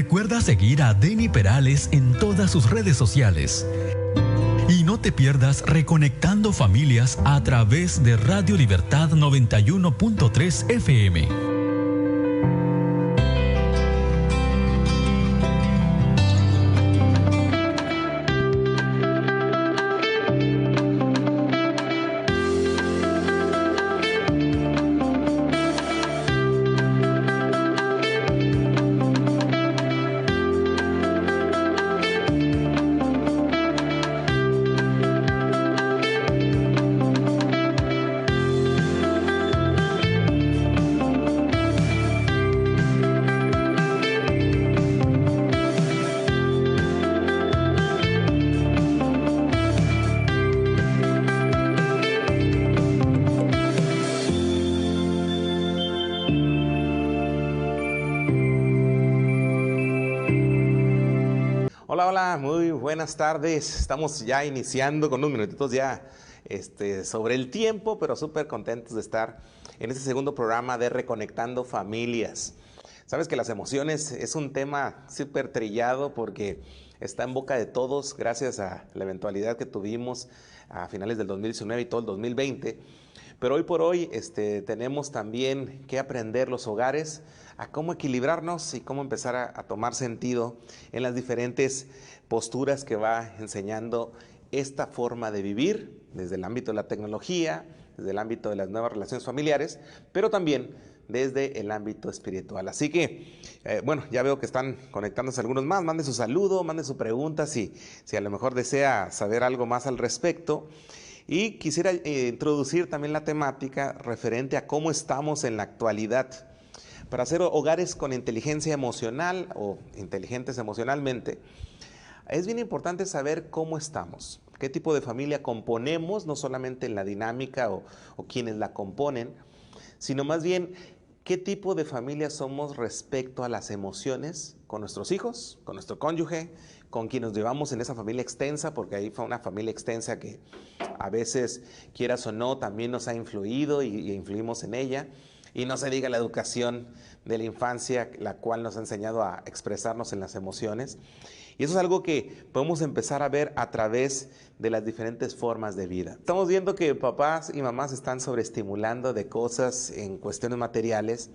Recuerda seguir a Denny Perales en todas sus redes sociales. Y no te pierdas Reconectando Familias a través de Radio Libertad 91.3 FM. Hola, muy buenas tardes. Estamos ya iniciando con unos minutitos ya sobre el tiempo, pero súper contentos de estar en este segundo programa de Reconectando Familias. Sabes que las emociones es un tema súper trillado porque está en boca de todos gracias a la eventualidad que tuvimos a finales del 2019 y todo el 2020. Pero hoy por hoy tenemos también que aprender los hogares a cómo equilibrarnos y cómo empezar a tomar sentido en las diferentes posturas que va enseñando esta forma de vivir desde el ámbito de la tecnología, desde el ámbito de las nuevas relaciones familiares, pero también desde el ámbito espiritual. Así que, ya veo que están conectándose algunos más. Mande su saludo, mande su pregunta si a lo mejor desea saber algo más al respecto. Y quisiera introducir también la temática referente a cómo estamos en la actualidad. Para hacer hogares con inteligencia emocional o inteligentes emocionalmente, es bien importante saber cómo estamos, qué tipo de familia componemos, no solamente en la dinámica o quienes la componen, sino más bien qué tipo de familia somos respecto a las emociones con nuestros hijos, con nuestro cónyuge, con quienes llevamos en esa familia extensa, porque ahí fue una familia extensa que a veces, quieras o no, también nos ha influido y influimos en ella. Y no se diga la educación de la infancia, la cual nos ha enseñado a expresarnos en las emociones. Y eso es algo que podemos empezar a ver a través de las diferentes formas de vida. Estamos viendo que papás y mamás están sobreestimulando de cosas en cuestiones materiales.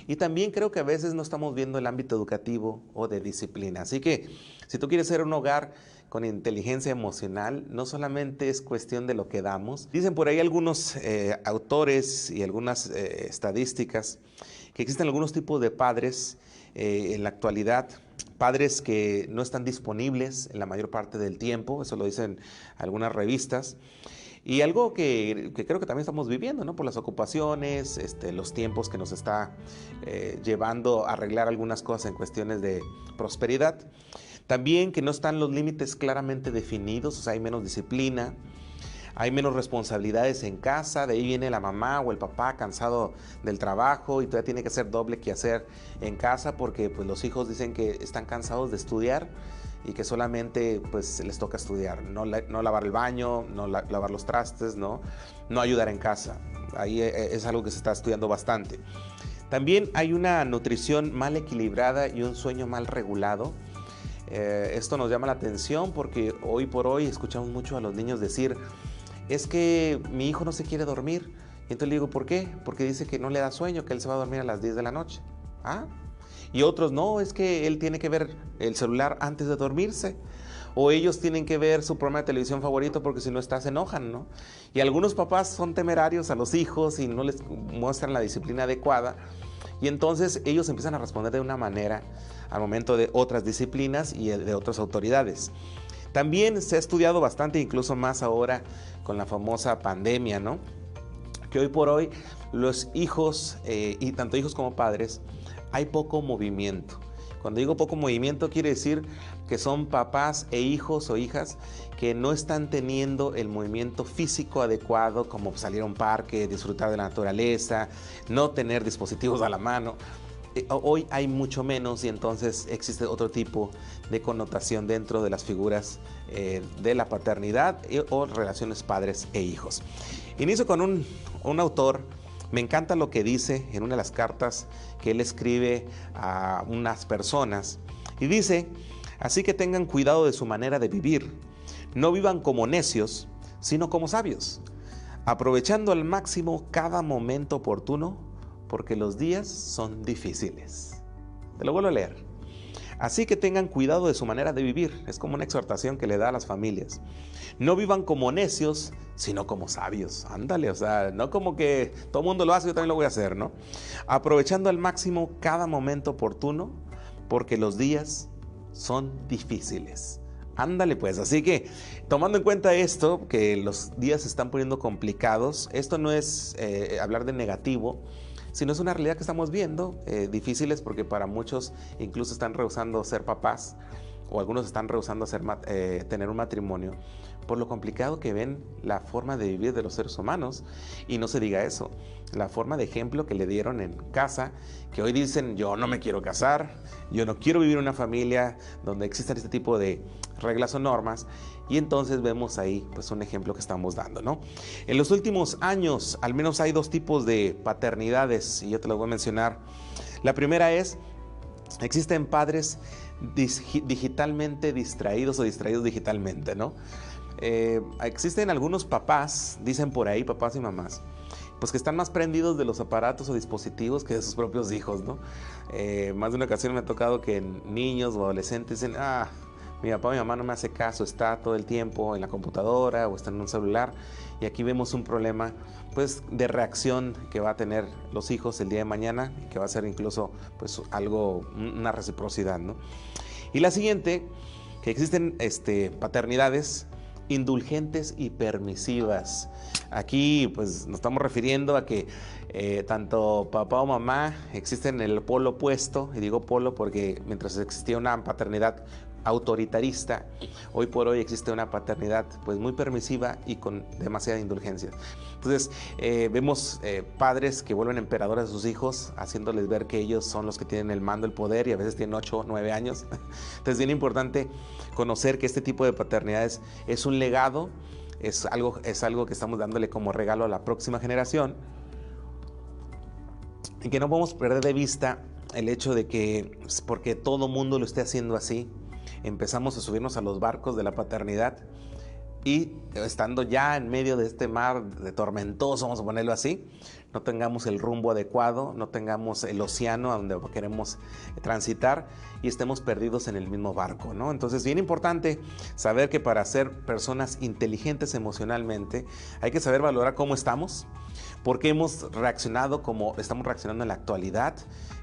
Y también creo que a veces no estamos viendo el ámbito educativo o de disciplina. Así que si tú quieres ser un hogar con inteligencia emocional, no solamente es cuestión de lo que damos. Dicen por ahí algunos autores y algunas estadísticas que existen algunos tipos de padres en la actualidad, padres que no están disponibles en la mayor parte del tiempo, eso lo dicen algunas revistas, y algo que creo que también estamos viviendo, ¿no? Por las ocupaciones, los tiempos que nos está llevando a arreglar algunas cosas en cuestiones de prosperidad. También que no están los límites claramente definidos, o sea, hay menos disciplina, hay menos responsabilidades en casa, de ahí viene la mamá o el papá cansado del trabajo y todavía tiene que hacer doble quehacer en casa porque pues, los hijos dicen que están cansados de estudiar y que solamente pues, les toca estudiar, no lavar el baño, no lavar los trastes, no ayudar en casa. Ahí es algo que se está estudiando bastante. También hay una nutrición mal equilibrada y un sueño mal regulado. Esto nos llama la atención porque hoy por hoy escuchamos mucho a los niños decir, es que mi hijo no se quiere dormir. Y entonces le digo, ¿por qué? Porque dice que no le da sueño, que él se va a dormir a las 10 de la noche. ¿Ah? Y otros, no, es que él tiene que ver el celular antes de dormirse. O ellos tienen que ver su programa de televisión favorito porque si no se enojan, ¿no? Y algunos papás son temerarios a los hijos y no les muestran la disciplina adecuada. Y entonces ellos empiezan a responder de una manera al momento de otras disciplinas y de otras autoridades. También se ha estudiado bastante, incluso más ahora con la famosa pandemia, ¿no? Que hoy por hoy los hijos, y tanto hijos como padres, hay poco movimiento. Cuando digo poco movimiento quiere decir que son papás e hijos o hijas que no están teniendo el movimiento físico adecuado, como salir a un parque, disfrutar de la naturaleza, no tener dispositivos a la mano. Hoy hay mucho menos y entonces existe otro tipo de connotación dentro de las figuras de la paternidad o relaciones padres e hijos. Inicio con un autor. Me encanta lo que dice en una de las cartas que él escribe a unas personas Y dice, así que tengan cuidado de su manera de vivir. No vivan como necios, sino como sabios, aprovechando al máximo cada momento oportuno, porque los días son difíciles. Te lo vuelvo a leer. Así que tengan cuidado de su manera de vivir. Es como una exhortación que le da a las familias. No vivan como necios, sino como sabios. Ándale, o sea, no como que todo el mundo lo hace, yo también lo voy a hacer, ¿no? Aprovechando al máximo cada momento oportuno, porque los días son difíciles. Ándale pues, así que tomando en cuenta esto, que los días se están poniendo complicados, esto no es hablar de negativo, sino es una realidad que estamos viendo, difíciles porque para muchos incluso están rehusando ser papás, o algunos están rehusando tener un matrimonio, por lo complicado que ven la forma de vivir de los seres humanos. Y no se diga eso, la forma de ejemplo que le dieron en casa, que hoy dicen, yo no me quiero casar, yo no quiero vivir en una familia donde existan este tipo de reglas o normas. Y entonces vemos ahí pues un ejemplo que estamos dando, ¿no? En los últimos años, al menos hay dos tipos de paternidades, y yo te los voy a mencionar. La primera es, existen padres digitalmente distraídos o distraídos digitalmente, ¿no? Existen algunos papás, dicen por ahí, papás y mamás, pues que están más prendidos de los aparatos o dispositivos que de sus propios hijos, ¿no? Más de una ocasión me ha tocado que niños o adolescentes dicen, mi papá o mi mamá no me hace caso, está todo el tiempo en la computadora o está en un celular. Y aquí vemos un problema pues de reacción que va a tener los hijos el día de mañana, que va a ser incluso pues algo, una reciprocidad, ¿no? Y la siguiente, que existen paternidades indulgentes y permisivas. Aquí pues nos estamos refiriendo a que tanto papá o mamá existen en el polo opuesto, y digo polo porque mientras existía una paternidad autoritarista, hoy por hoy existe una paternidad pues muy permisiva y con demasiada indulgencia. Entonces vemos padres que vuelven emperadores a sus hijos, haciéndoles ver que ellos son los que tienen el mando, el poder, y a veces tienen 8 o 9 años. Entonces es bien importante conocer que este tipo de paternidades es un legado, es algo que estamos dándole como regalo a la próxima generación, y que no podemos perder de vista el hecho de que porque todo mundo lo esté haciendo así, empezamos a subirnos a los barcos de la paternidad, y estando ya en medio de este mar de tormentoso, vamos a ponerlo así, no tengamos el rumbo adecuado, no tengamos el océano a donde queremos transitar y estemos perdidos en el mismo barco, ¿no? Entonces, bien importante saber que para ser personas inteligentes emocionalmente hay que saber valorar cómo estamos, por qué hemos reaccionado como estamos reaccionando en la actualidad,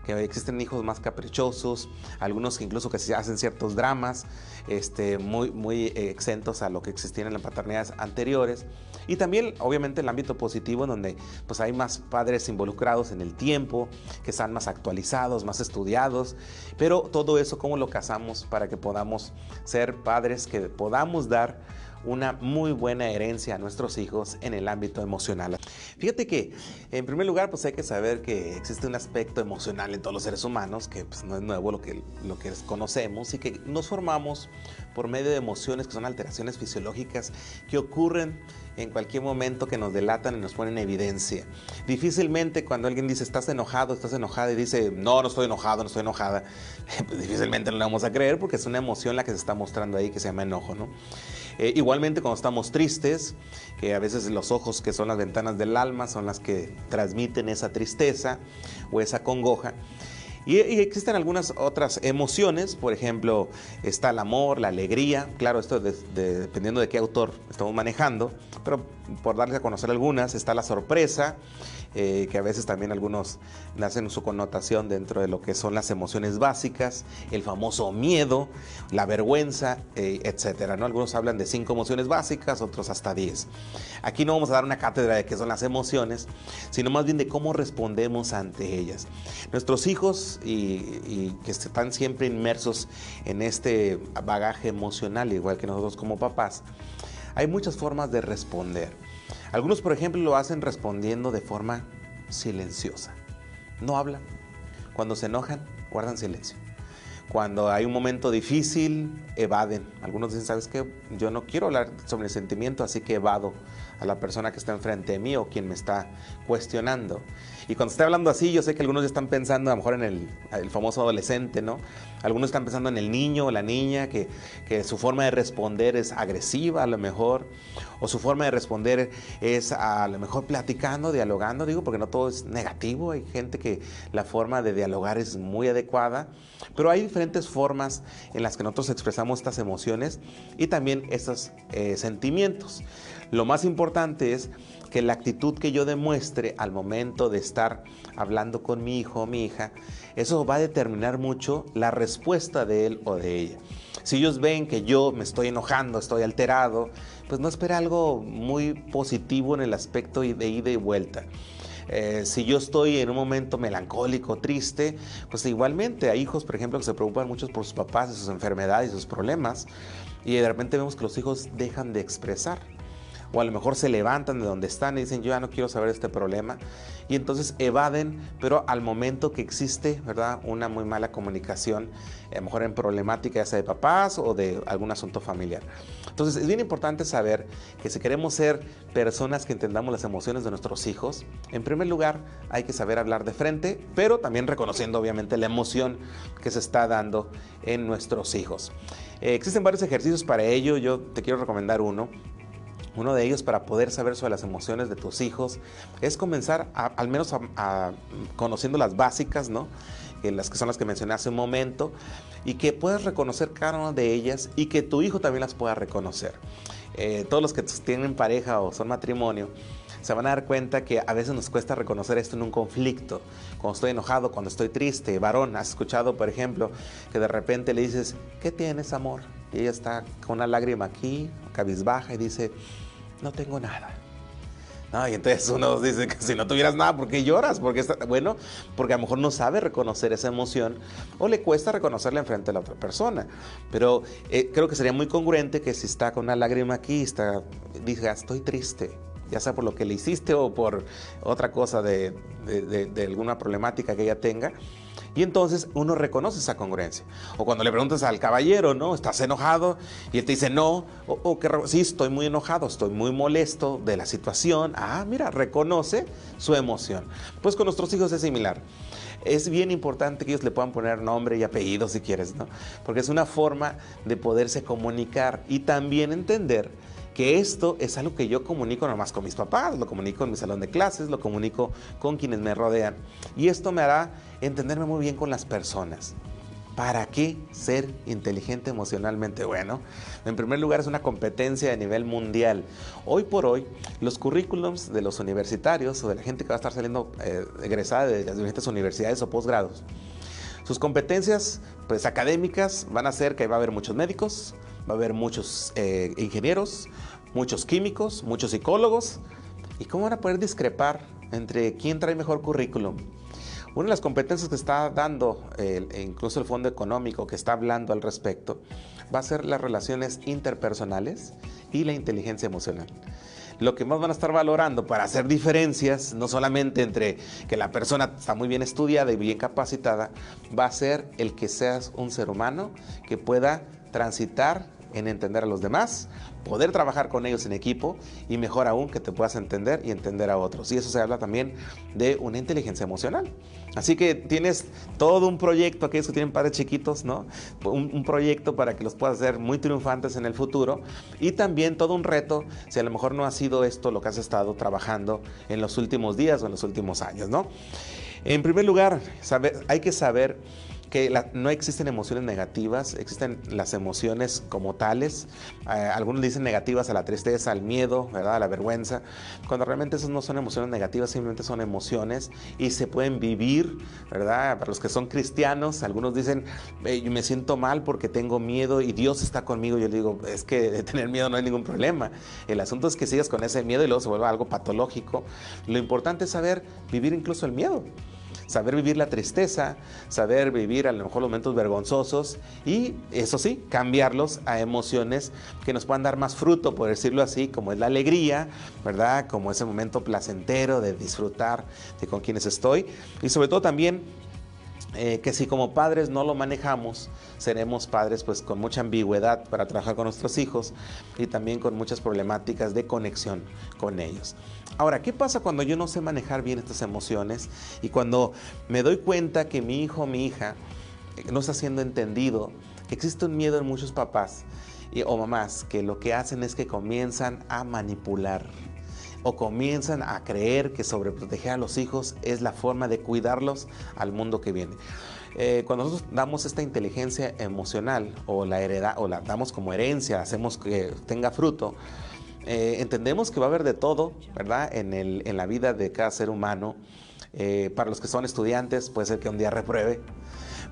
que existen hijos más caprichosos, algunos que incluso que se hacen ciertos dramas, muy exentos a lo que existía en las paternidades anteriores. Y también, obviamente, el ámbito positivo, en donde pues, hay más padres involucrados en el tiempo, que están más actualizados, más estudiados. Pero todo eso, ¿cómo lo casamos para que podamos ser padres que podamos dar una muy buena herencia a nuestros hijos en el ámbito emocional? Fíjate que, en primer lugar, pues hay que saber que existe un aspecto emocional en todos los seres humanos, que pues, no es nuevo lo que conocemos, y que nos formamos por medio de emociones que son alteraciones fisiológicas que ocurren en cualquier momento, que nos delatan y nos ponen en evidencia. Difícilmente cuando alguien dice estás enojado, estás enojada, y dice no estoy enojado, no estoy enojada, pues difícilmente no le vamos a creer, porque es una emoción la que se está mostrando ahí, que se llama enojo, ¿no? Igualmente cuando estamos tristes, que a veces los ojos, que son las ventanas del alma, son las que transmiten esa tristeza o esa congoja. Y existen algunas otras emociones, por ejemplo, está el amor, la alegría, claro, esto dependiendo de qué autor estamos manejando, pero por darles a conocer algunas, está la sorpresa, que a veces también algunos hacen su connotación dentro de lo que son las emociones básicas, el famoso miedo, la vergüenza, etcétera, ¿no? Algunos hablan de 5 emociones básicas, otros hasta 10. Aquí no vamos a dar una cátedra de qué son las emociones, sino más bien de cómo respondemos ante ellas. Nuestros hijos y que están siempre inmersos en este bagaje emocional, igual que nosotros como papás, hay muchas formas de responder. Algunos, por ejemplo, lo hacen respondiendo de forma silenciosa. No hablan. Cuando se enojan, guardan silencio. Cuando hay un momento difícil, evaden. Algunos dicen, ¿sabes qué? Yo no quiero hablar sobre el sentimiento, así que evado a la persona que está enfrente de mí o quien me está cuestionando. Y cuando estoy hablando así, yo sé que algunos ya están pensando a lo mejor en el famoso adolescente, ¿no? Algunos están pensando en el niño o la niña, que su forma de responder es agresiva a lo mejor, o su forma de responder es a lo mejor platicando, dialogando, digo, porque no todo es negativo, hay gente que la forma de dialogar es muy adecuada, pero hay diferentes formas en las que nosotros expresamos estas emociones y también estos sentimientos. Lo más importante es que la actitud que yo demuestre al momento de estar hablando con mi hijo o mi hija, eso va a determinar mucho la respuesta de él o de ella. Si ellos ven que yo me estoy enojando, estoy alterado, pues no espera algo muy positivo en el aspecto de ida y vuelta. Si yo estoy en un momento melancólico, triste, pues igualmente hay hijos, por ejemplo, que se preocupan mucho por sus papás, de sus enfermedades, sus problemas, y de repente vemos que los hijos dejan de expresar. O a lo mejor se levantan de donde están y dicen, yo ya no quiero saber este problema. Y entonces evaden, pero al momento que existe, ¿verdad?, una muy mala comunicación, a lo mejor en problemática ya sea de papás o de algún asunto familiar. Entonces es bien importante saber que si queremos ser personas que entendamos las emociones de nuestros hijos, en primer lugar hay que saber hablar de frente, pero también reconociendo obviamente la emoción que se está dando en nuestros hijos. Existen varios ejercicios para ello, yo te quiero recomendar uno. Uno de ellos para poder saber sobre las emociones de tus hijos es comenzar al menos conociendo las básicas, ¿no? Las que son las que mencioné hace un momento, y que puedas reconocer cada una de ellas y que tu hijo también las pueda reconocer. Todos los que tienen pareja o son matrimonio se van a dar cuenta que a veces nos cuesta reconocer esto en un conflicto. Cuando estoy enojado, cuando estoy triste. Varón, has escuchado, por ejemplo, que de repente le dices, ¿qué tienes, amor? Y ella está con una lágrima aquí, cabizbaja, y dice, no tengo nada. No, y entonces uno dice que si no tuvieras nada, ¿por qué lloras? Porque bueno, porque a lo mejor no sabe reconocer esa emoción o le cuesta reconocerla enfrente de la otra persona. Pero creo que sería muy congruente que si está con una lágrima aquí, diga, estoy triste, ya sea por lo que le hiciste o por otra cosa de alguna problemática que ella tenga. Y entonces uno reconoce esa congruencia. O cuando le preguntas al caballero, ¿no? ¿Estás enojado? Y él te dice, no. Sí, estoy muy enojado, estoy muy molesto de la situación. Ah, mira, reconoce su emoción. Pues con nuestros hijos es similar. Es bien importante que ellos le puedan poner nombre y apellido si quieres, ¿no? Porque es una forma de poderse comunicar y también entender que esto es algo que yo comunico no más con mis papás, lo comunico en mi salón de clases, lo comunico con quienes me rodean. Y esto me hará entenderme muy bien con las personas. ¿Para qué ser inteligente emocionalmente? Bueno, en primer lugar es una competencia de nivel mundial. Hoy por hoy, los currículums de los universitarios o de la gente que va a estar saliendo egresada de las diferentes universidades o posgrados, sus competencias pues, académicas van a ser que va a haber muchos médicos, va a haber muchos ingenieros, muchos químicos, muchos psicólogos. ¿Y cómo van a poder discrepar entre quién trae mejor currículum? Una de las competencias que está dando incluso el Fondo Económico, que está hablando al respecto, va a ser las relaciones interpersonales y la inteligencia emocional. Lo que más van a estar valorando para hacer diferencias, no solamente entre que la persona está muy bien estudiada y bien capacitada, va a ser el que seas un ser humano que pueda transitar en entender a los demás, poder trabajar con ellos en equipo y mejor aún que te puedas entender y entender a otros. Y eso se habla también de una inteligencia emocional. Así que tienes todo un proyecto, aquellos que tienen padres chiquitos, ¿no? Un proyecto para que los puedas hacer muy triunfantes en el futuro y también todo un reto si a lo mejor no ha sido esto lo que has estado trabajando en los últimos días o en los últimos años, ¿no? En primer lugar, hay que saber que no existen emociones negativas, existen las emociones como tales. Algunos dicen negativas a la tristeza, al miedo, ¿verdad?, a la vergüenza, cuando realmente esas no son emociones negativas, simplemente son emociones y se pueden vivir, ¿verdad? Para los que son cristianos, algunos dicen, yo me siento mal porque tengo miedo y Dios está conmigo. Yo digo, es que de tener miedo no hay ningún problema. El asunto es que sigas con ese miedo y luego se vuelva algo patológico. Lo importante es saber vivir incluso el miedo. Saber vivir la tristeza, saber vivir a lo mejor los momentos vergonzosos y, eso sí, cambiarlos a emociones que nos puedan dar más fruto, por decirlo así, como es la alegría, ¿verdad? Como ese momento placentero de disfrutar de con quienes estoy y sobre todo también que si como padres no lo manejamos, seremos padres pues con mucha ambigüedad para trabajar con nuestros hijos y también con muchas problemáticas de conexión con ellos. Ahora, ¿qué pasa cuando yo no sé manejar bien estas emociones y cuando me doy cuenta que mi hijo o mi hija no está siendo entendido? Existe un miedo en muchos papás o mamás que lo que hacen es que comienzan a manipular o comienzan a creer que sobreproteger a los hijos es la forma de cuidarlos al mundo que viene. Cuando nosotros damos esta inteligencia emocional o la damos como herencia, hacemos que tenga fruto, entendemos que va a haber de todo, ¿verdad? En la vida de cada ser humano. Para los que son estudiantes puede ser que un día repruebe.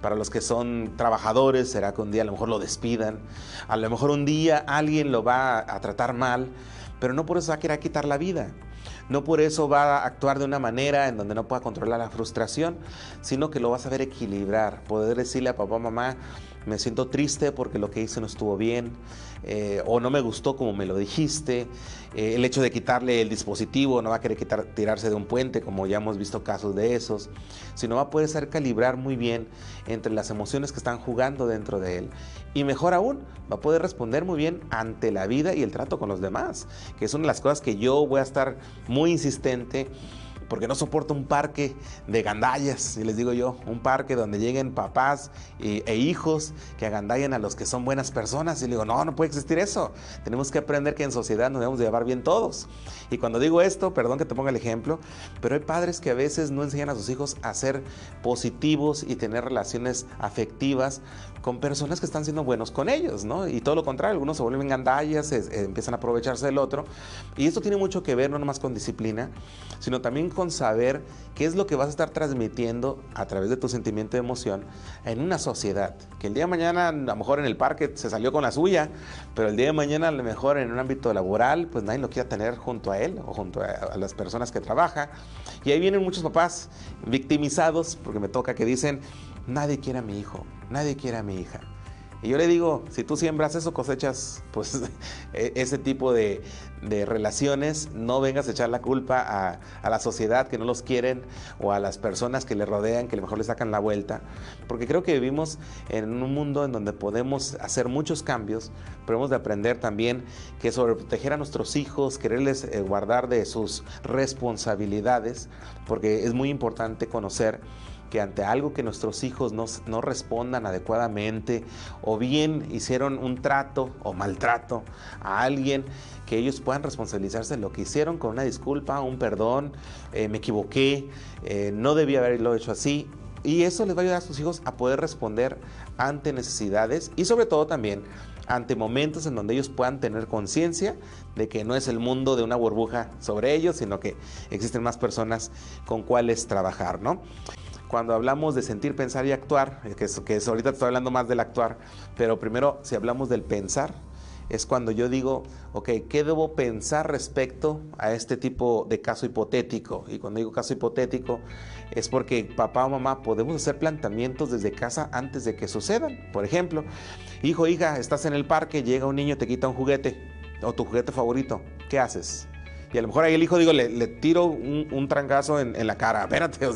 Para los que son trabajadores será que un día a lo mejor lo despidan. A lo mejor un día alguien lo va a tratar mal, pero no por eso va a querer quitar la vida. No por eso va a actuar de una manera en donde no pueda controlar la frustración, sino que lo va a saber equilibrar. Poder decirle a papá, mamá, me siento triste porque lo que hice no estuvo bien, o no me gustó como me lo dijiste. El hecho de quitarle el dispositivo, no va a querer tirarse de un puente, como ya hemos visto casos de esos, sino va a poder saber calibrar muy bien entre las emociones que están jugando dentro de él. Y mejor aún, va a poder responder muy bien ante la vida y el trato con los demás, que es una de las cosas que yo voy a estar muy insistente, porque no soporto un parque de gandallas, y les digo yo, un parque donde lleguen papás e hijos que agandallen a los que son buenas personas, y le digo, no puede existir eso. Tenemos que aprender que en sociedad nos debemos de llevar bien todos. Y cuando digo esto, perdón que te ponga el ejemplo, pero hay padres que a veces no enseñan a sus hijos a ser positivos y tener relaciones afectivas con personas que están siendo buenos con ellos, ¿no? Y todo lo contrario, algunos se vuelven gandallas, empiezan a aprovecharse del otro, y esto tiene mucho que ver no nomás con disciplina, sino también con saber qué es lo que vas a estar transmitiendo a través de tu sentimiento de emoción en una sociedad, que el día de mañana a lo mejor en el parque se salió con la suya, pero el día de mañana a lo mejor en un ámbito laboral pues nadie lo quiera tener junto a él o junto a las personas que trabaja. Y ahí vienen muchos papás victimizados, porque me toca, que dicen, nadie quiere a mi hijo, nadie quiere a mi hija. Y yo le digo, si tú siembras eso, cosechas pues ese tipo de relaciones. No vengas a echar la culpa a la sociedad que no los quieren o a las personas que le rodean, que a lo mejor le sacan la vuelta, porque creo que vivimos en un mundo en donde podemos hacer muchos cambios, pero hemos de aprender también que sobreproteger a nuestros hijos, quererles guardar de sus responsabilidades, porque es muy importante conocer que ante algo que nuestros hijos no respondan adecuadamente, o bien hicieron un trato o maltrato a alguien, que ellos puedan responsabilizarse de lo que hicieron con una disculpa, un perdón, me equivoqué, no debía haberlo hecho así. Y eso les va a ayudar a sus hijos a poder responder ante necesidades y sobre todo también ante momentos en donde ellos puedan tener conciencia de que no es el mundo de una burbuja sobre ellos, sino que existen más personas con cuales trabajar, ¿no? Cuando hablamos de sentir, pensar y actuar, que ahorita estoy hablando más del actuar, pero primero si hablamos del pensar, es cuando yo digo, ok, ¿qué debo pensar respecto a este tipo de caso hipotético? Y cuando digo caso hipotético, es porque papá o mamá podemos hacer planteamientos desde casa antes de que sucedan. Por ejemplo, hijo, hija, estás en el parque, llega un niño, te quita un juguete, o tu juguete favorito, ¿qué haces? Y a lo mejor ahí el hijo, le tiro un trancazo en la cara, espérate,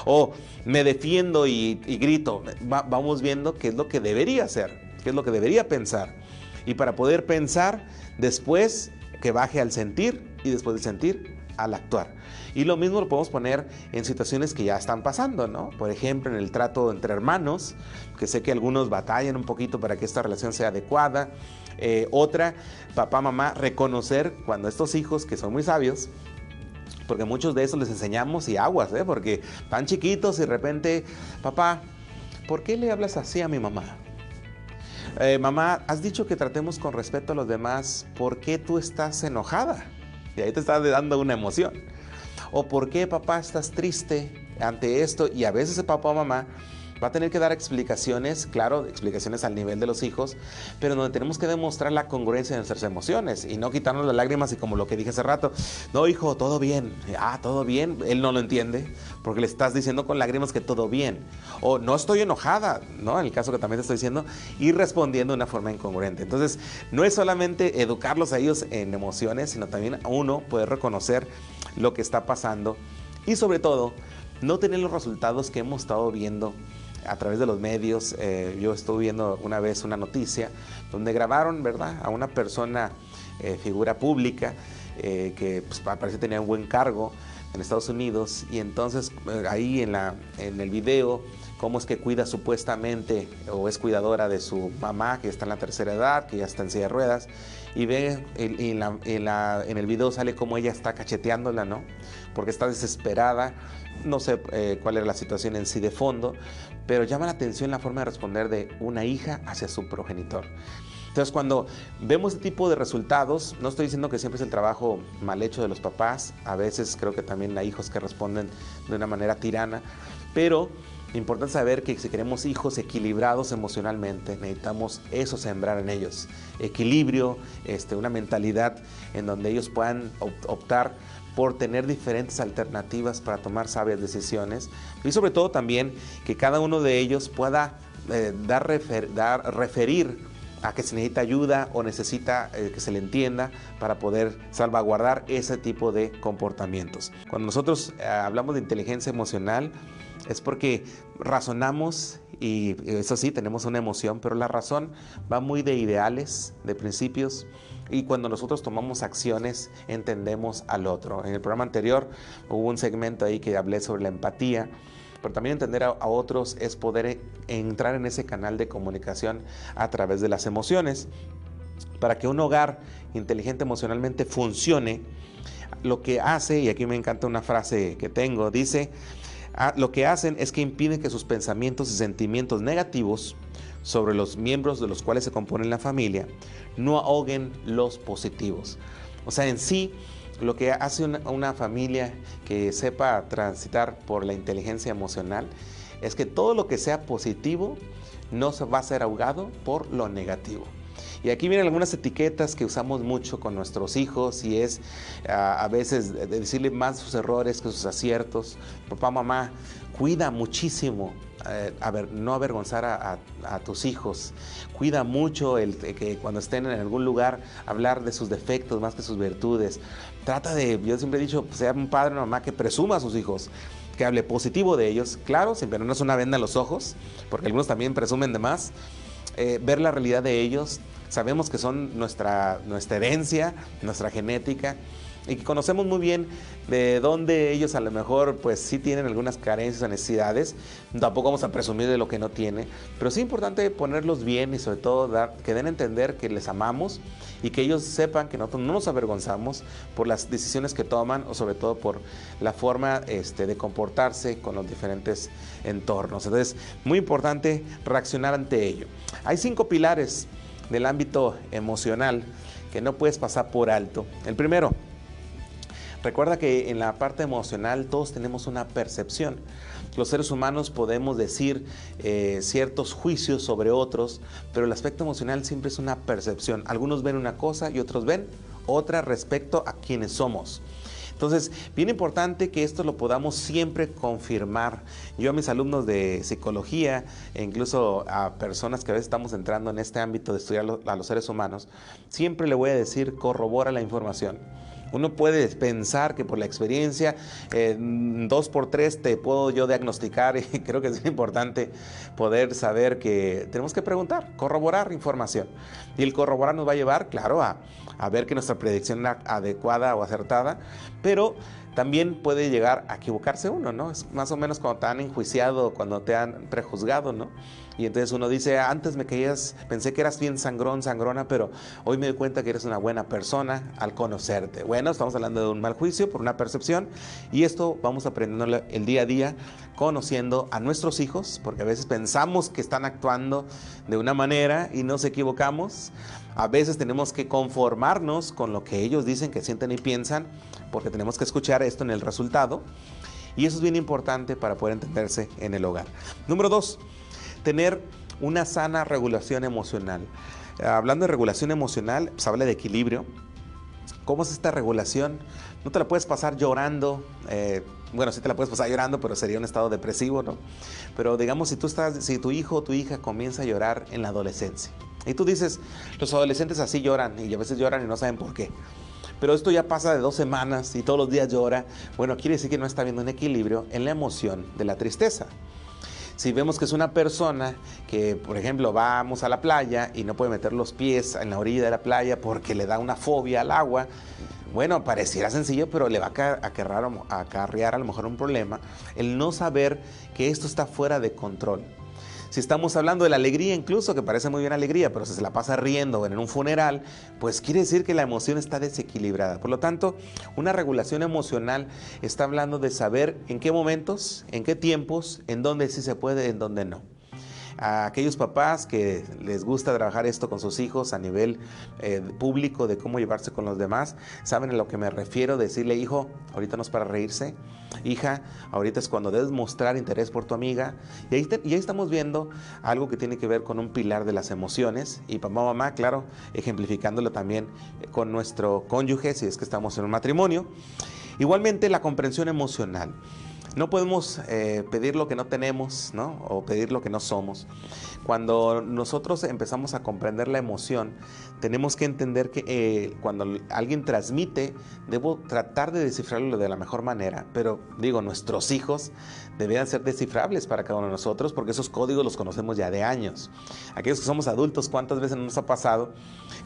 o me defiendo y grito. Vamos viendo qué es lo que debería hacer, qué es lo que debería pensar. Y para poder pensar, después que baje al sentir, y después del sentir, al actuar. Y lo mismo lo podemos poner en situaciones que ya están pasando, ¿no? Por ejemplo, en el trato entre hermanos, que sé que algunos batallan un poquito para que esta relación sea adecuada. Otra, papá, mamá, reconocer cuando estos hijos que son muy sabios, porque muchos de esos les enseñamos y aguas, porque están chiquitos y de repente, papá, ¿por qué le hablas así a mi mamá? Mamá, has dicho que tratemos con respeto a los demás, ¿por qué tú estás enojada? Y ahí te estás dando una emoción. O ¿por qué, papá, estás triste ante esto? Y a veces el papá o mamá va a tener que dar explicaciones, claro, explicaciones al nivel de los hijos, pero donde tenemos que demostrar la congruencia de nuestras emociones y no quitarnos las lágrimas y como lo que dije hace rato, no hijo, todo bien, todo bien, él no lo entiende porque le estás diciendo con lágrimas que todo bien, o no estoy enojada, ¿no? En el caso que también te estoy diciendo, y respondiendo de una forma incongruente. Entonces, no es solamente educarlos a ellos en emociones, sino también uno poder reconocer lo que está pasando y sobre todo no tener los resultados que hemos estado viendo a través de los medios. Yo estuve viendo una vez una noticia donde grabaron, ¿verdad?, a una persona, figura pública, que pues, parece tenía un buen cargo en Estados Unidos, y entonces ahí en el video, cómo es que cuida supuestamente o es cuidadora de su mamá, que está en la tercera edad, que ya está en silla de ruedas, y ve en el video sale cómo ella está cacheteándola, ¿no? Porque está desesperada. No sé cuál era la situación en sí de fondo, pero llama la atención la forma de responder de una hija hacia su progenitor. Entonces, cuando vemos este tipo de resultados, no estoy diciendo que siempre es el trabajo mal hecho de los papás, a veces creo que también hay hijos que responden de una manera tirana, pero importante saber que si queremos hijos equilibrados emocionalmente, necesitamos eso sembrar en ellos, equilibrio, una mentalidad en donde ellos puedan optar por tener diferentes alternativas para tomar sabias decisiones, y sobre todo también que cada uno de ellos pueda referir a que se necesita ayuda o necesita que se le entienda para poder salvaguardar ese tipo de comportamientos. Cuando nosotros hablamos de inteligencia emocional es porque razonamos, y eso sí, tenemos una emoción, pero la razón va muy de ideales, de principios, y cuando nosotros tomamos acciones entendemos al otro. En el programa anterior hubo un segmento ahí que hablé sobre la empatía, pero también entender a otros es poder entrar en ese canal de comunicación a través de las emociones. Para que un hogar inteligente emocionalmente funcione, lo que hace, y aquí me encanta una frase que tengo, dice, lo que hacen es que impiden que sus pensamientos y sentimientos negativos sobre los miembros de los cuales se compone la familia no ahoguen los positivos. O sea, en sí, lo que hace una familia que sepa transitar por la inteligencia emocional es que todo lo que sea positivo no se va a ser ahogado por lo negativo. Y aquí vienen algunas etiquetas que usamos mucho con nuestros hijos, y es a veces decirle más sus errores que sus aciertos. Papá, mamá, cuida muchísimo no avergonzar a tus hijos. Cuida mucho que cuando estén en algún lugar hablar de sus defectos más que sus virtudes. Trata de, yo siempre he dicho, sea un padre o una mamá que presuma a sus hijos, que hable positivo de ellos. Claro, siempre no es una venda en los ojos, porque algunos también presumen de más. Ver la realidad de ellos. Sabemos que son nuestra herencia, nuestra genética, y que conocemos muy bien de dónde ellos a lo mejor pues sí tienen algunas carencias o necesidades. Tampoco vamos a presumir de lo que no tiene, pero sí es importante ponerlos bien y sobre todo que den a entender que les amamos y que ellos sepan que nosotros no nos avergonzamos por las decisiones que toman, o sobre todo por la forma de comportarse con los diferentes entornos. Entonces, muy importante reaccionar ante ello. Hay 5 pilares del ámbito emocional que no puedes pasar por alto. El primero, recuerda que en la parte emocional todos tenemos una percepción. Los seres humanos podemos decir ciertos juicios sobre otros, pero el aspecto emocional siempre es una percepción. Algunos ven una cosa y otros ven otra respecto a quienes somos. Entonces, bien importante que esto lo podamos siempre confirmar. Yo a mis alumnos de psicología, e incluso a personas que a veces estamos entrando en este ámbito de estudiar a los seres humanos, siempre le voy a decir, corrobora la información. Uno puede pensar que por la experiencia, 2x3 te puedo yo diagnosticar, y creo que es importante poder saber que tenemos que preguntar, corroborar información. Y el corroborar nos va a llevar, claro, a ver que nuestra predicción es adecuada o acertada, pero también puede llegar a equivocarse uno, ¿no? Es más o menos cuando te han enjuiciado, cuando te han prejuzgado, ¿no? Y entonces uno dice, antes pensé que eras bien sangrón, sangrona, pero hoy me doy cuenta que eres una buena persona al conocerte. Bueno, estamos hablando de un mal juicio por una percepción, y esto vamos aprendiendo el día a día, conociendo a nuestros hijos, porque a veces pensamos que están actuando de una manera y nos equivocamos. A veces tenemos que conformarnos con lo que ellos dicen, que sienten y piensan, porque tenemos que escuchar esto en el resultado, y eso es bien importante para poder entenderse en el hogar. Número 2, tener una sana regulación emocional. Hablando de regulación emocional, pues habla de equilibrio. ¿Cómo es esta regulación? No te la puedes pasar llorando. Bueno, sí te la puedes pasar llorando, pero sería un estado depresivo, ¿no? Pero digamos, si tu hijo o tu hija comienza a llorar en la adolescencia, y tú dices, los adolescentes así lloran, y a veces lloran y no saben por qué. pero esto ya pasa de 2 semanas y todos los días llora, bueno, quiere decir que no está habiendo un equilibrio en la emoción de la tristeza. Si vemos que es una persona que, por ejemplo, vamos a la playa y no puede meter los pies en la orilla de la playa porque le da una fobia al agua, bueno, pareciera sencillo, pero le va a acarrear a lo mejor un problema el no saber que esto está fuera de control. Si estamos hablando de la alegría incluso, que parece muy bien alegría, pero si se la pasa riendo en un funeral, pues quiere decir que la emoción está desequilibrada. Por lo tanto, una regulación emocional está hablando de saber en qué momentos, en qué tiempos, en dónde sí se puede, en dónde no. A aquellos papás que les gusta trabajar esto con sus hijos a nivel público de cómo llevarse con los demás, saben a lo que me refiero, decirle, hijo, ahorita no es para reírse, hija, ahorita es cuando debes mostrar interés por tu amiga, y ahí estamos viendo algo que tiene que ver con un pilar de las emociones, y papá, mamá, claro, ejemplificándolo también con nuestro cónyuge, si es que estamos en un matrimonio. Igualmente la comprensión emocional. No podemos pedir lo que no tenemos, ¿no? O pedir lo que no somos. Cuando nosotros empezamos a comprender la emoción, tenemos que entender que cuando alguien transmite, debo tratar de descifrarlo de la mejor manera. Pero digo, nuestros hijos deberían ser descifrables para cada uno de nosotros porque esos códigos los conocemos ya de años. Aquellos que somos adultos, ¿cuántas veces nos ha pasado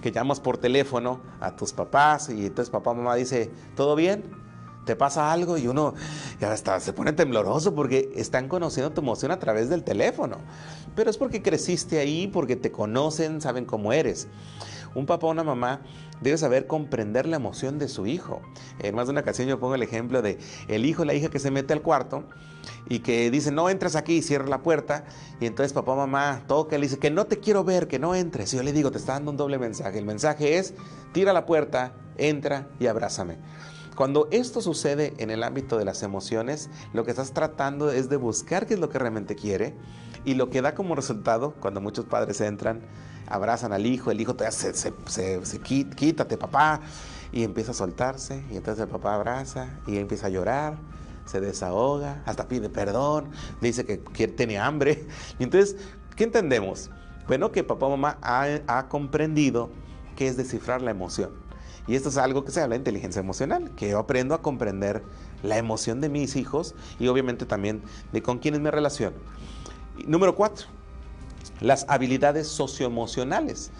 que llamas por teléfono a tus papás y entonces papá o mamá dice, ¿todo bien? ¿Te pasa algo? Y uno ya hasta se pone tembloroso porque están conociendo tu emoción a través del teléfono. Pero es porque creciste ahí, porque te conocen, saben cómo eres. Un papá o una mamá debe saber comprender la emoción de su hijo. En más de una ocasión yo pongo el ejemplo de el hijo o la hija que se mete al cuarto y que dice, no entres aquí, y cierra la puerta. Y entonces papá o mamá toca y le dice, que no te quiero ver, que no entres. Y yo le digo, te está dando un doble mensaje. El mensaje es, tira la puerta, entra y abrázame. Cuando esto sucede en el ámbito de las emociones, lo que estás tratando es de buscar qué es lo que realmente quiere, y lo que da como resultado, cuando muchos padres entran, abrazan al hijo, el hijo todavía quítate papá, y empieza a soltarse, y entonces el papá abraza y empieza a llorar, se desahoga, hasta pide perdón, dice que tiene hambre. Y entonces, ¿qué entendemos? Bueno, que papá o mamá ha comprendido qué es descifrar la emoción. Y esto es algo que se habla de inteligencia emocional, que yo aprendo a comprender la emoción de mis hijos y obviamente también de con quienes me relaciono. Número 4, las habilidades socioemocionales.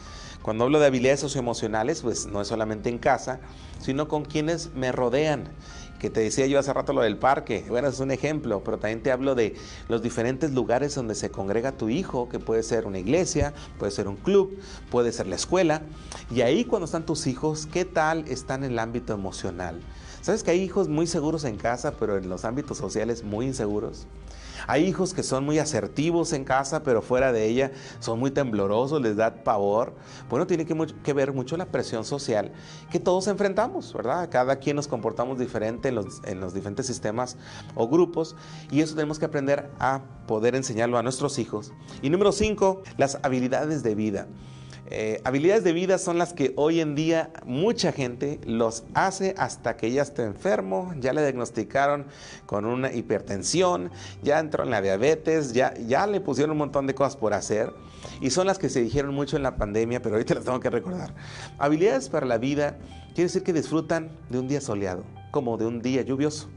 Cuando hablo de habilidades socioemocionales, pues no es solamente en casa, sino con quienes me rodean. Que te decía yo hace rato lo del parque, bueno, es un ejemplo, pero también te hablo de los diferentes lugares donde se congrega tu hijo, que puede ser una iglesia, puede ser un club, puede ser la escuela, y ahí cuando están tus hijos, ¿qué tal están en el ámbito emocional? ¿Sabes que hay hijos muy seguros en casa, pero en los ámbitos sociales muy inseguros? Hay hijos que son muy asertivos en casa, pero fuera de ella son muy temblorosos, les da pavor. Bueno, tiene que ver mucho la presión social que todos enfrentamos, ¿verdad? Cada quien nos comportamos diferente en los diferentes sistemas o grupos, y eso tenemos que aprender a poder enseñarlo a nuestros hijos. Y número 5, las habilidades de vida. Habilidades de vida son las que hoy en día mucha gente los hace hasta que ya está enfermo, ya le diagnosticaron con una hipertensión, ya entró en la diabetes, ya le pusieron un montón de cosas por hacer, y son las que se dijeron mucho en la pandemia, pero ahorita las tengo que recordar. Habilidades para la vida quiere decir que disfrutan de un día soleado, como de un día lluvioso.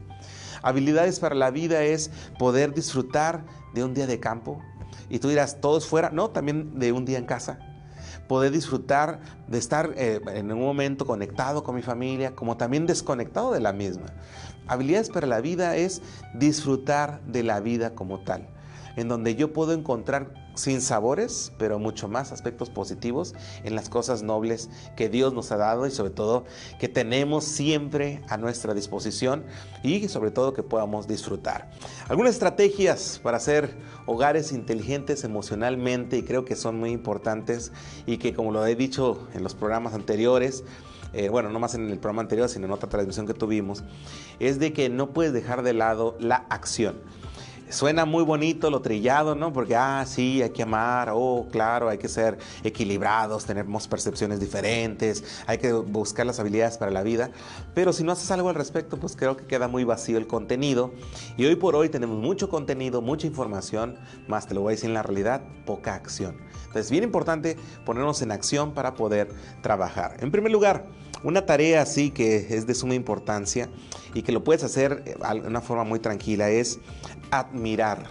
Habilidades para la vida es poder disfrutar de un día de campo, y tú dirás, ¿todos fuera? No, también de un día en casa. Poder disfrutar de estar en un momento conectado con mi familia, como también desconectado de la misma. Habilidades para la vida es disfrutar de la vida como tal, en donde yo puedo encontrar sinsabores, pero mucho más aspectos positivos en las cosas nobles que Dios nos ha dado y sobre todo que tenemos siempre a nuestra disposición y sobre todo que podamos disfrutar. Algunas estrategias para hacer hogares inteligentes emocionalmente, y creo que son muy importantes y que, como lo he dicho en los programas anteriores, bueno, no más en el programa anterior, sino en otra transmisión que tuvimos, es de que no puedes dejar de lado la acción. Suena muy bonito lo trillado, ¿no? Porque, sí, hay que amar, claro, hay que ser equilibrados, tenemos percepciones diferentes, hay que buscar las habilidades para la vida, pero si no haces algo al respecto, pues creo que queda muy vacío el contenido, y hoy por hoy tenemos mucho contenido, mucha información, más te lo voy a decir en la realidad, poca acción. Entonces, bien importante ponernos en acción para poder trabajar. En primer lugar, Una tarea así que es de suma importancia y que lo puedes hacer de una forma muy tranquila es admirar.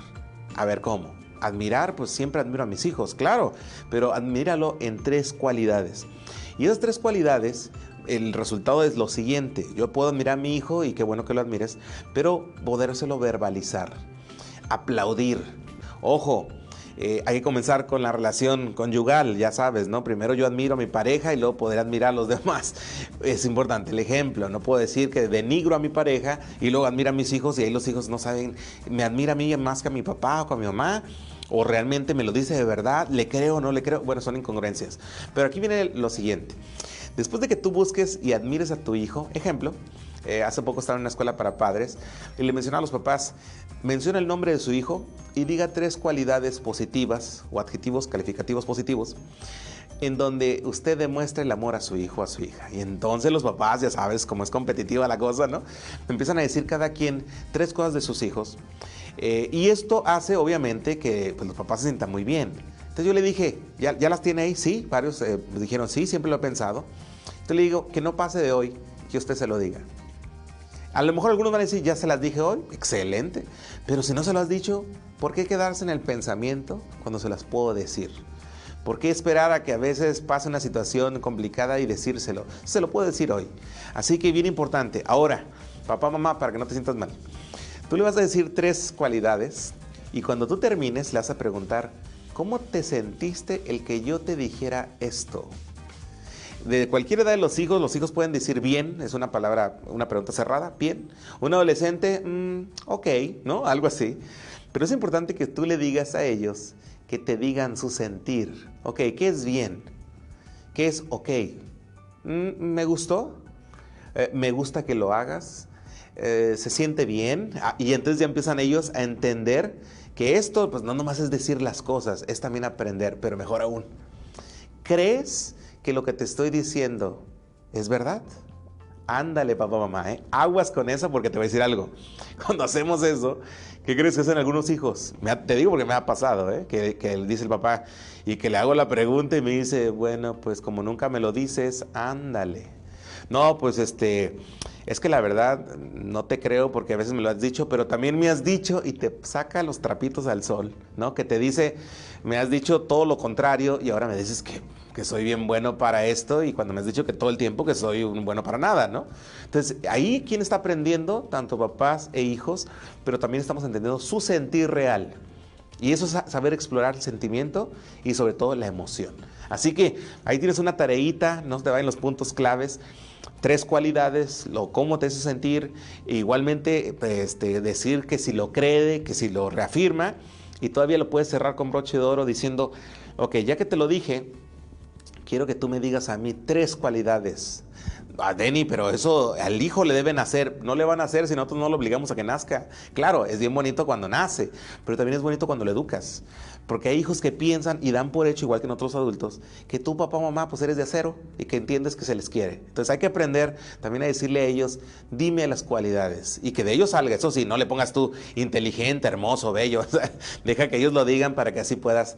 A ver, ¿cómo? Admirar, pues siempre admiro a mis hijos, claro, pero admíralo en 3 cualidades. Y esas 3 cualidades, el resultado es lo siguiente. Yo puedo admirar a mi hijo y qué bueno que lo admires, pero podérselo verbalizar, aplaudir. Ojo, hay que comenzar con la relación conyugal, ya sabes, ¿no? Primero yo admiro a mi pareja y luego poder admirar a los demás. Es importante el ejemplo. No puedo decir que denigro a mi pareja y luego admiro a mis hijos y ahí los hijos no saben, me admira a mí más que a mi papá o a mi mamá. O realmente me lo dice de verdad, le creo o no le creo. Bueno, son incongruencias. Pero aquí viene lo siguiente. Después de que tú busques y admires a tu hijo, ejemplo, hace poco estaba en una escuela para padres y le mencionaba a los papás, menciona el nombre de su hijo y diga 3 cualidades positivas o adjetivos calificativos positivos en donde usted demuestra el amor a su hijo o a su hija. Y entonces los papás, ya sabes cómo es competitiva la cosa, ¿no? Empiezan a decir cada quien 3 cosas de sus hijos. Y esto hace obviamente que pues, los papás se sientan muy bien. Entonces yo le dije, ¿ya las tiene ahí? Sí, varios me dijeron, sí, siempre lo he pensado. Entonces le digo, que no pase de hoy que usted se lo diga. A lo mejor algunos van a decir, ya se las dije hoy, excelente. Pero si no se lo has dicho, ¿por qué quedarse en el pensamiento cuando se las puedo decir? ¿Por qué esperar a que a veces pase una situación complicada y decírselo? Se lo puedo decir hoy. Así que bien importante. Ahora, papá, mamá, para que no te sientas mal. Tú le vas a decir 3 cualidades y cuando tú termines le vas a preguntar, ¿cómo te sentiste el que yo te dijera esto? De cualquier edad de los hijos pueden decir bien, es una palabra, una pregunta cerrada, bien. Un adolescente, ok, ¿no? Algo así. Pero es importante que tú le digas a ellos que te digan su sentir. Ok, ¿qué es bien? ¿Qué es ok? ¿Me gustó? ¿Me gusta que lo hagas? ¿Se siente bien? Y entonces ya empiezan ellos a entender que esto pues no nomás es decir las cosas, es también aprender, pero mejor aún. ¿Crees que lo que te estoy diciendo es verdad? Ándale, papá, mamá, aguas con eso porque te voy a decir algo. Cuando hacemos eso, ¿qué crees que hacen algunos hijos? Te digo porque me ha pasado, que dice el papá y que le hago la pregunta y me dice, bueno, pues como nunca me lo dices, ándale. No, pues es que la verdad no te creo porque a veces me lo has dicho, pero también me has dicho y te saca los trapitos al sol, ¿no? Que te dice, me has dicho todo lo contrario y ahora me dices que soy bien bueno para esto y cuando me has dicho que todo el tiempo que soy un bueno para nada, ¿no? Entonces, ahí ¿quién está aprendiendo? Tanto papás e hijos, pero también estamos entendiendo su sentir real. Y eso es saber explorar el sentimiento y sobre todo la emoción. Así que ahí tienes una tareita, no te vayan los puntos claves, 3 cualidades, cómo te hace sentir, e igualmente decir que si lo cree, que si lo reafirma, y todavía lo puedes cerrar con broche de oro diciendo, ok, ya que te lo dije, quiero que tú me digas a mí 3 cualidades. Denny, pero eso al hijo le deben hacer, no le van a hacer si nosotros no lo obligamos a que nazca. Claro, es bien bonito cuando nace, pero también es bonito cuando lo educas. Porque hay hijos que piensan y dan por hecho, igual que nosotros adultos, que tú, papá, mamá, pues eres de acero y que entiendes que se les quiere. Entonces hay que aprender también a decirle a ellos, dime las cualidades y que de ellos salga. Eso sí, no le pongas tú inteligente, hermoso, bello. O sea, deja que ellos lo digan para que así puedas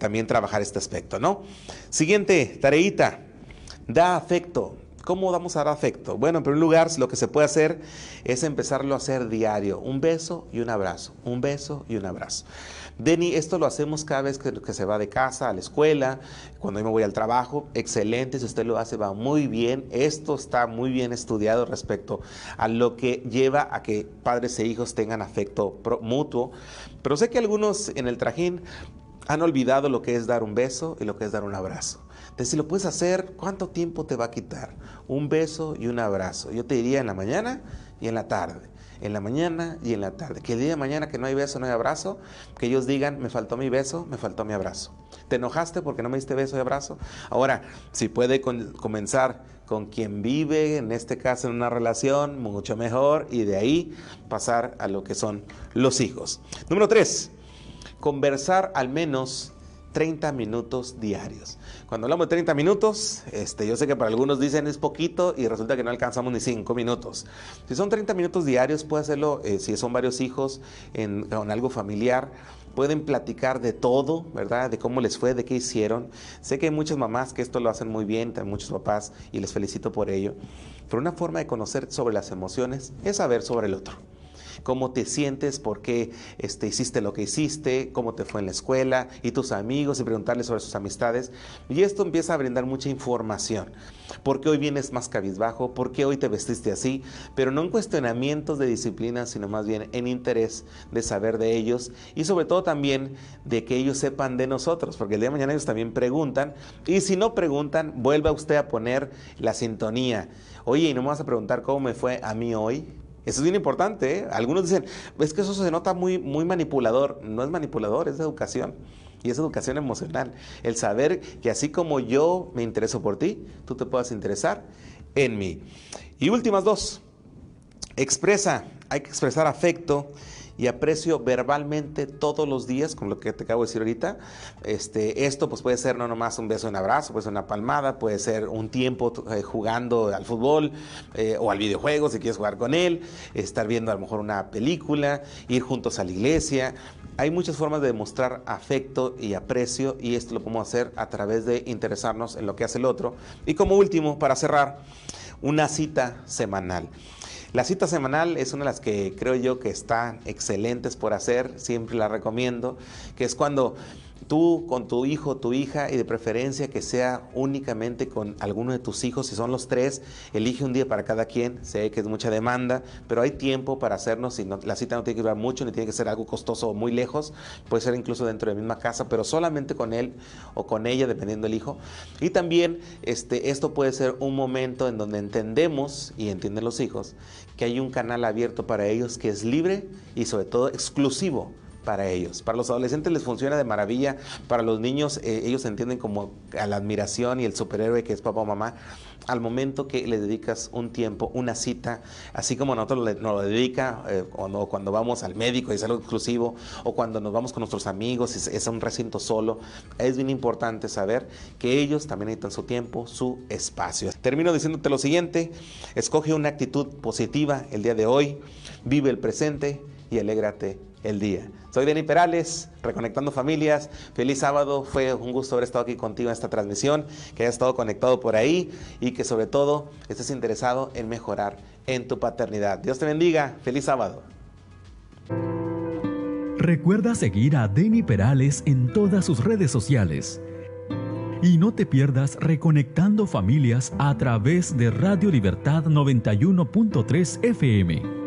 también trabajar este aspecto, ¿no? Siguiente, tareita, da afecto. ¿Cómo vamos a dar afecto? Bueno, en primer lugar, lo que se puede hacer es empezarlo a hacer diario. Un beso y un abrazo. Un beso y un abrazo. Denny, esto lo hacemos cada vez que se va de casa, a la escuela, cuando yo me voy al trabajo. Excelente, si usted lo hace, va muy bien. Esto está muy bien estudiado respecto a lo que lleva a que padres e hijos tengan afecto mutuo. Pero sé que algunos en el trajín han olvidado lo que es dar un beso y lo que es dar un abrazo. Entonces, si lo puedes hacer, ¿cuánto tiempo te va a quitar? Un beso y un abrazo. Yo te diría en la mañana y en la tarde. En la mañana y en la tarde. Que el día de mañana que no hay beso, no hay abrazo, que ellos digan, me faltó mi beso, me faltó mi abrazo. ¿Te enojaste porque no me diste beso y abrazo? Ahora, si puede comenzar con quien vive, en este caso en una relación, mucho mejor, y de ahí pasar a lo que son los hijos. Número 3, conversar al menos 30 minutos diarios. Cuando hablamos de 30 minutos, yo sé que para algunos dicen es poquito y resulta que no alcanzamos ni 5 minutos. Si son 30 minutos diarios, puede hacerlo si son varios hijos con algo familiar. pueden platicar de todo, ¿verdad? De cómo les fue, de qué hicieron. Sé que hay muchas mamás que esto lo hacen muy bien, también muchos papás, y les felicito por ello. Pero una forma de conocer sobre las emociones es saber sobre el otro. Cómo te sientes, por qué hiciste lo que hiciste, cómo te fue en la escuela y tus amigos, y preguntarles sobre sus amistades. Y esto empieza a brindar mucha información. ¿Por qué hoy vienes más cabizbajo? ¿Por qué hoy te vestiste así? Pero no en cuestionamientos de disciplina, sino más bien en interés de saber de ellos, y sobre todo también de que ellos sepan de nosotros, porque el día de mañana ellos también preguntan, y si no preguntan, vuelva usted a poner la sintonía. Oye, ¿y no me vas a preguntar cómo me fue a mí hoy? Eso es bien importante, ¿eh? Algunos dicen, es que eso se nota muy manipulador. No es manipulador, es educación. Y es educación emocional. El saber que así como yo me intereso por ti, tú te puedas interesar en mí. Y últimas dos. Hay que expresar afecto y aprecio verbalmente todos los días, con lo que te acabo de decir ahorita. Esto pues puede ser no nomás un beso, un abrazo, puede ser una palmada, puede ser un tiempo jugando al fútbol o al videojuego si quieres jugar con él, estar viendo a lo mejor una película, ir juntos a la iglesia. Hay muchas formas de demostrar afecto y aprecio, y esto lo podemos hacer a través de interesarnos en lo que hace el otro. Y como último, para cerrar, una cita semanal. La cita semanal es una de las que creo yo que están excelentes por hacer, siempre la recomiendo, que es cuando tú con tu hijo, tu hija, y de preferencia que sea únicamente con alguno de tus hijos. Si son los tres, elige un día para cada quien. Sé que es mucha demanda, pero hay tiempo para hacernos. Y la cita no tiene que durar mucho, ni tiene que ser algo costoso o muy lejos. Puede ser incluso dentro de la misma casa, pero solamente con él o con ella, dependiendo del hijo. Y también esto puede ser un momento en donde entendemos, y entienden los hijos, que hay un canal abierto para ellos que es libre y sobre todo exclusivo para ellos. Para los adolescentes les funciona de maravilla. Para los niños, ellos entienden como a la admiración y el superhéroe que es papá o mamá, al momento que le dedicas un tiempo, una cita, así como nosotros nos lo dedica cuando vamos al médico y es algo exclusivo, o cuando nos vamos con nuestros amigos y es un recinto solo. Es bien importante saber que ellos también necesitan su tiempo, su espacio. Termino diciéndote lo siguiente: escoge una actitud positiva el día de hoy, vive el presente y alégrate el día. Soy Denny Perales, Reconectando Familias. Feliz sábado, fue un gusto haber estado aquí contigo en esta transmisión, que hayas estado conectado por ahí y que sobre todo estés interesado en mejorar en tu paternidad. Dios te bendiga, feliz sábado. Recuerda seguir a Denny Perales en todas sus redes sociales. Y no te pierdas Reconectando Familias a través de Radio Libertad 91.3 FM.